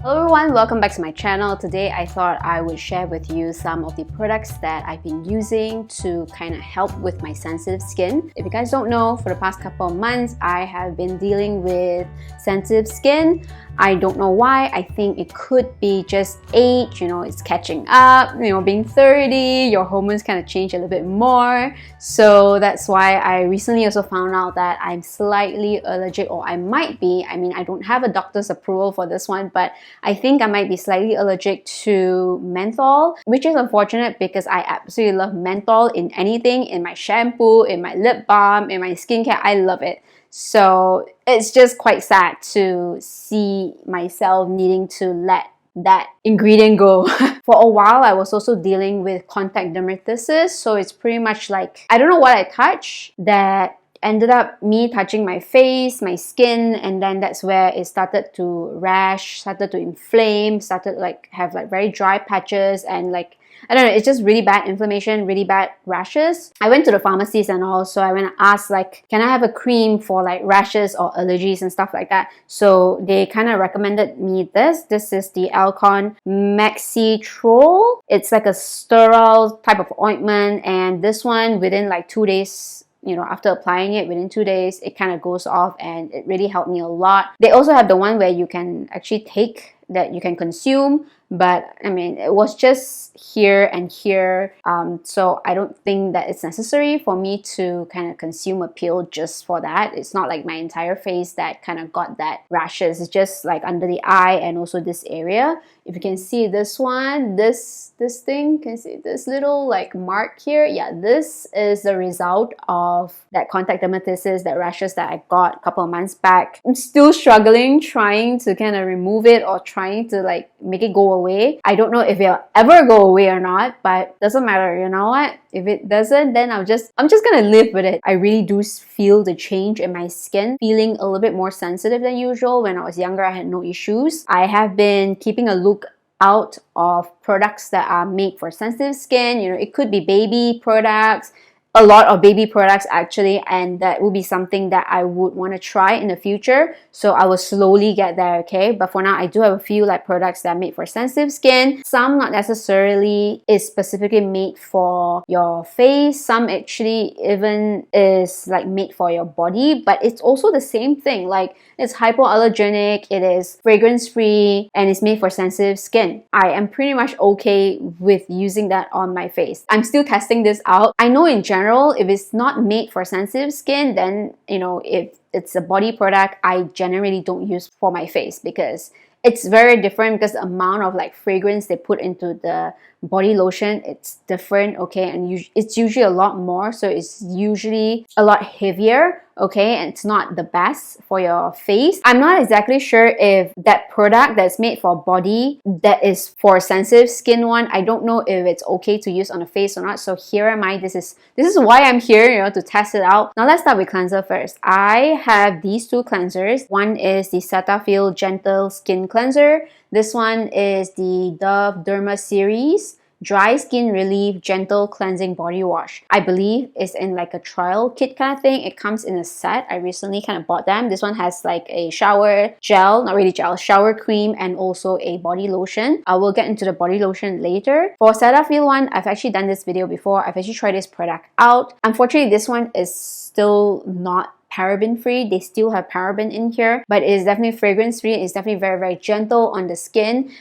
Hello everyone, welcome back to my channel. Today I thought I would share with you some of the products that I've been using to kind of help with my sensitive skin. If you guys don't know, for the past couple of months I have been dealing with sensitive skin. I don't know why. I think it could be just age, it's catching up, being 30, your hormones kind of change a little bit more. So that's why I recently also found out that I'm slightly allergic, or I might be. I mean, I don't have a doctor's approval for this one, but I think I might be slightly allergic to menthol, which is unfortunate because I absolutely love menthol in anything, in my shampoo, in my lip balm, in my skincare. I love it. So it's just quite sad to see myself needing to let that ingredient go. For a while, I was also dealing with contact dermatitis. So it's pretty much like, I don't know what I touched that ended up me touching my face, my skin, and then that's where it started to rash, started to inflame, started have very dry patches, and I don't know, it's just really bad inflammation, really bad rashes. I went to the pharmacist and all, so I went and asked can I have a cream for rashes or allergies and stuff like that. So they kind of recommended me this. This is the Alcon Maxitrol. It's like a sterile type of ointment, and this one within 2 days, after applying it, within 2 days, it kind of goes off, and it really helped me a lot. They also have the one where you can actually take, that you can consume, but I mean, it was just here and here, so I don't think that it's necessary for me to kind of consume a pill just for that. It's not like my entire face that kind of got that rashes. It's just under the eye and also this area. If you can see this one, this thing, can you see this little mark here? Yeah, this is the result of that contact dermatitis, that rashes that I got a couple of months back. I'm still struggling, trying to kind of remove it or trying to make it go away. I don't know if it'll ever go away or not, but doesn't matter. You know what? If it doesn't, then I'm just gonna live with it. I really do feel the change in my skin, feeling a little bit more sensitive than usual. When I was younger, I had no issues. I have been keeping a look out of products that are made for sensitive skin. It could be baby products, a lot of baby products actually, and that will be something that I would want to try in the future. So I will slowly get there, okay? But for now, I do have a few products that are made for sensitive skin. Some not necessarily is specifically made for your face. Some actually even is made for your body, but it's also the same thing. It's hypoallergenic, it is fragrance free, and it's made for sensitive skin. I am pretty much okay with using that on my face. I'm still testing this out. I know in general, if it's not made for sensitive skin, then if it's a body product, I generally don't use for my face because it's very different, because the amount of fragrance they put into the body lotion, it's different, okay? And it's usually a lot more, so it's usually a lot heavier, okay? And it's not the best for your face. I'm not exactly sure if that product that's made for body, that is for sensitive skin one, I don't know if it's okay to use on the face or not. So here am I. This is why I'm here, to test it out. Now let's start with cleanser first. I have these two cleansers. One is the Cetaphil Gentle Skin Cleanser. This one is the Dove DermaSeries Dry Skin Relief Gentle Cleansing Body Wash. I believe it's in a trial kit kind of thing. It comes in a set. I recently kind of bought them. This one has a shower gel, not really gel, shower cream, and also a body lotion. I will get into the body lotion later. For Cetaphil one, I've actually done this video before. I've actually tried this product out. Unfortunately, this one is still not paraben free. They still have paraben in here, but it is definitely fragrance free. It's definitely very, very gentle on the skin.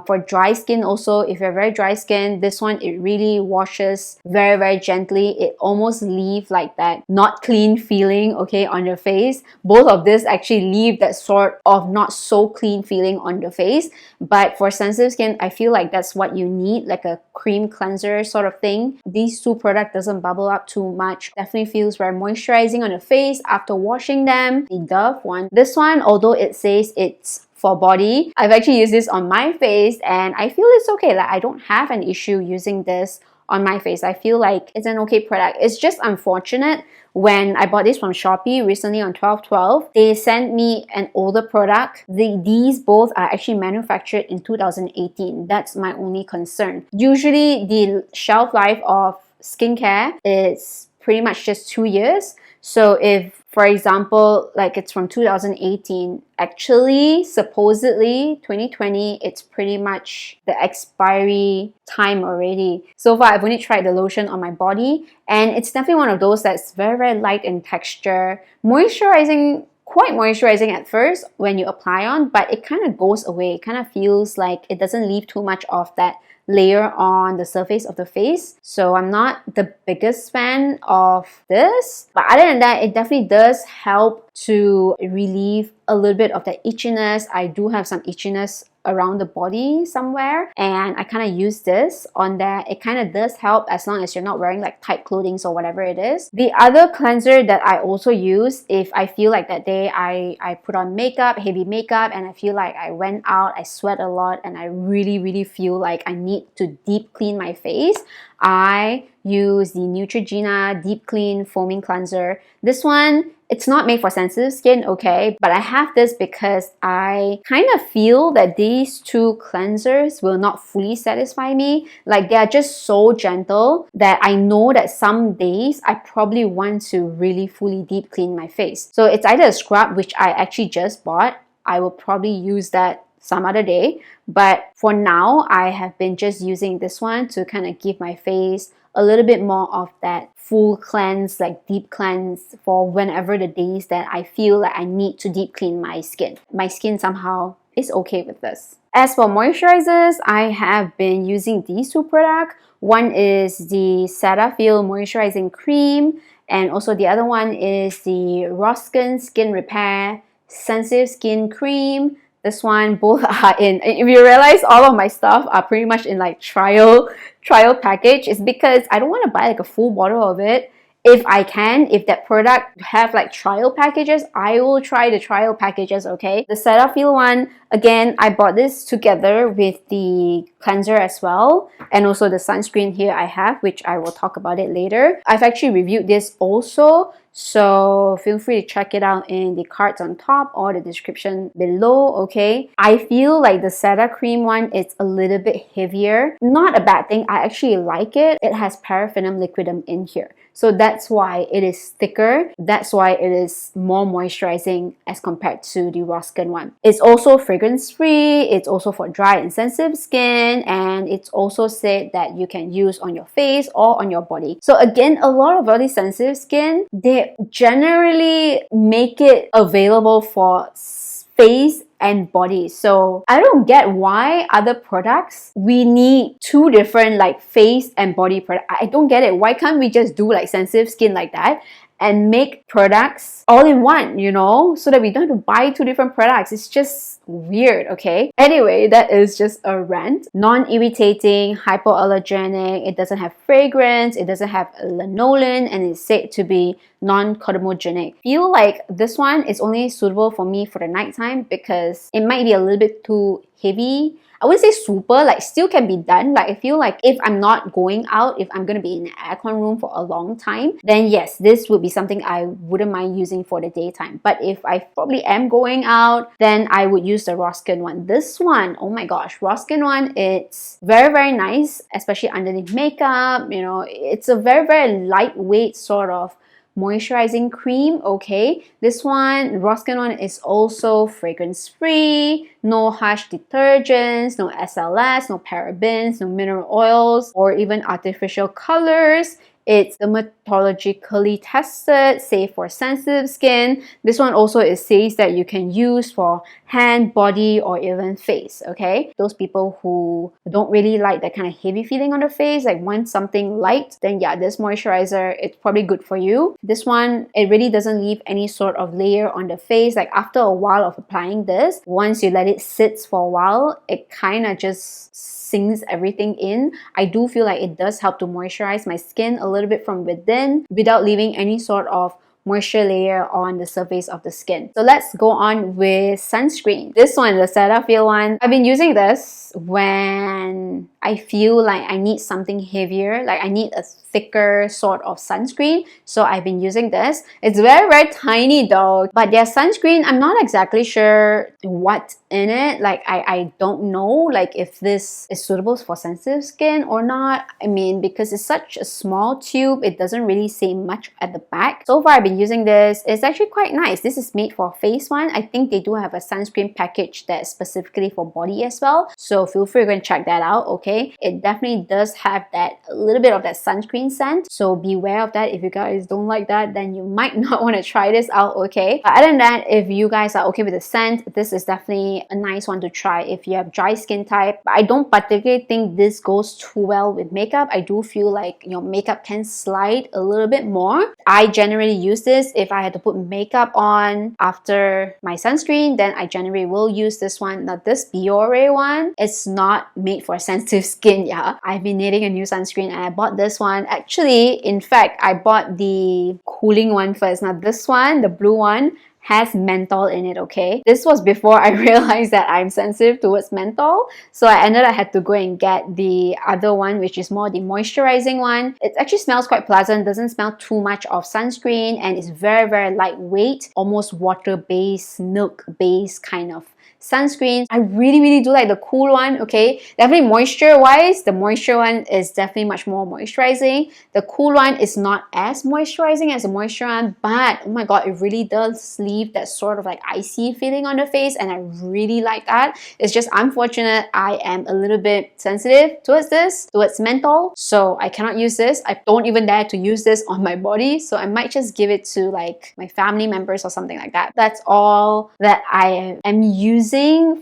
For dry skin also, if you're very dry skin, this one, it really washes very, very gently. It almost leaves that not clean feeling, okay, on your face. Both of this actually leave that sort of not so clean feeling on your face. But for sensitive skin, I feel that's what you need, a cream cleanser sort of thing. These two products doesn't bubble up too much. Definitely feels very moisturizing on the face after washing them. The Dove one, this one, although it says it's for body, I've actually used this on my face and I feel it's okay. I don't have an issue using this on my face. I feel it's an okay product. It's just unfortunate when I bought this from Shopee recently on 12/12, they sent me an older product. These both are actually manufactured in 2018. That's my only concern. Usually the shelf life of skincare is pretty much just 2 years. So if, for example, like it's from 2018, actually, supposedly 2020, it's pretty much the expiry time already. So far, I've only tried the lotion on my body, and it's definitely one of those that's very, very light in texture, moisturizing, quite moisturizing at first when you apply on, but it kind of goes away. It kind of feels like it doesn't leave too much of that layer on the surface of the face. So I'm not the biggest fan of this, but other than that, it definitely does help to relieve a little bit of the itchiness. I do have some itchiness around the body somewhere, and I kind of use this on there. It kind of does help as long as you're not wearing like tight clothing or whatever it is. The other cleanser that I also use if I feel like that day I put on makeup, heavy makeup, and I feel like I went out, I sweat a lot, and I really feel like I need to deep clean my face, I use the Neutrogena Deep Clean Foaming Cleanser. This one, it's not made for sensitive skin, okay, but I have this because I kind of feel that these two cleansers will not fully satisfy me. Like, they are just so gentle that I know that some days I probably want to really fully deep clean my face. So it's either a scrub, which I actually just bought. I will probably use that some other day, but for now I have been just using this one to kind of give my face a little bit more of that full cleanse, like deep cleanse, for whenever the days that I feel like I need to deep clean my skin. My skin somehow is okay with this. As for moisturizers, I have been using these two products. One is the Cetaphil Moisturizing Cream, and also the other one is the Rosken Skin Repair Sensitive Skin Cream. This one, both are in, if you realize all of my stuff are pretty much in like trial package, it's because I don't want to buy like a full bottle of it. If I can, if that product have like trial packages, I will try the trial packages, okay? The Cetaphil one, again, I bought this together with the cleanser as well, and also the sunscreen here I have, which I will talk about it later. I've actually reviewed this also, so feel free to check it out in the cards on top or the description below, okay? I feel like the Cetaphil cream one is a little bit heavier. Not a bad thing, I actually like it. It has paraffin liquidum in here. So that's why it is thicker. That's why it is more moisturizing as compared to the Rosken one. It's also fragrance free. It's also for dry and sensitive skin. And it's also said that you can use on your face or on your body. So again, a lot of body sensitive skin, they generally make it available for face and body. So I don't get why other products we need two different like face and body products. I don't get it. Why can't we just do like sensitive skin like that and make products all in one, you know, so that we don't have to buy two different products? It's just weird, okay? Anyway, that is just a rant. Non-irritating, hypoallergenic, it doesn't have fragrance, it doesn't have lanolin, and it's said to be non-codemogenic. I feel like this one is only suitable for me for the nighttime because it might be a little bit too heavy. I wouldn't say super, like still can be done. Like I feel like if I'm not going out, if I'm going to be in an aircon room for a long time, then yes, this would be something I wouldn't mind using for the daytime. But if I probably am going out, then I would use the Rosken one. This one, oh my gosh, Rosken one, it's very nice, especially underneath makeup. You know, it's a very lightweight sort of moisturizing cream, okay? This one, Rosken one, is also fragrance free, no harsh detergents, no SLS, no parabens, no mineral oils, or even artificial colors. It's dermatologically tested, safe for sensitive skin. This one also, it says that you can use for hand, body, or even face, okay? Those people who don't really like that kind of heavy feeling on the face, like want something light, then yeah, this moisturizer, it's probably good for you. This one, it really doesn't leave any sort of layer on the face. Like after a while of applying this, once you let it sit for a while, it kind of just sinks everything in. I do feel like it does help to moisturize my skin a little bit from within without leaving any sort of moisture layer on the surface of the skin. So let's go on with sunscreen. This one, the Cetaphil one, I've been using this when I feel like I need something heavier, like I need a thicker sort of sunscreen, so I've been using this. It's very, very tiny though, but their sunscreen, I'm not exactly sure what's in it. Like I don't know like if this is suitable for sensitive skin or not. I mean, because it's such a small tube, it doesn't really say much at the back. So far I've been using this. It's actually quite nice. This is made for face one. I think they do have a sunscreen package that's specifically for body as well, so feel free to go and check that out. Okay, it definitely does have that a little bit of that sunscreen scent, so beware of that. If you guys don't like that, then you might not want to try this out. Okay, but other than that, if you guys are okay with the scent, this is definitely a nice one to try if you have dry skin type. But I don't particularly think this goes too well with makeup. I do feel like your makeup can slide a little bit more. I generally use this if I had to put makeup on after my sunscreen, then I generally will use this one. Now this BIORE one, it's not made for sensitive skin. Yeah, I've been needing a new sunscreen and I bought this one. Actually, in fact, I bought the cooling one first. Now this one, the blue one, has menthol in it. Okay, this was before I realized that I'm sensitive towards menthol, so I ended up had to go and get the other one, which is more the moisturizing one. It actually smells quite pleasant, doesn't smell too much of sunscreen, and it's very, very lightweight, almost water-based, milk-based kind of sunscreen. I really, really do like the cool one. Okay, definitely moisture wise, the moisture one is definitely much more moisturizing. The cool one is not as moisturizing as the moisture one, but oh my god, it really does leave that sort of like icy feeling on the face, and I really like that. It's just unfortunate I am a little bit sensitive towards this, towards menthol, so I cannot use this. I don't even dare to use this on my body, so I might just give it to like my family members or something like that. That's all that I am using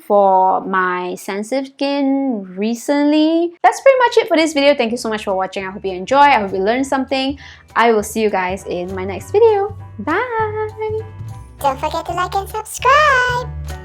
for my sensitive skin recently. That's pretty much it for this video. Thank you so much for watching. I hope you enjoy. I hope you learned something. I will see you guys in my next video. Bye! Don't forget to like and subscribe!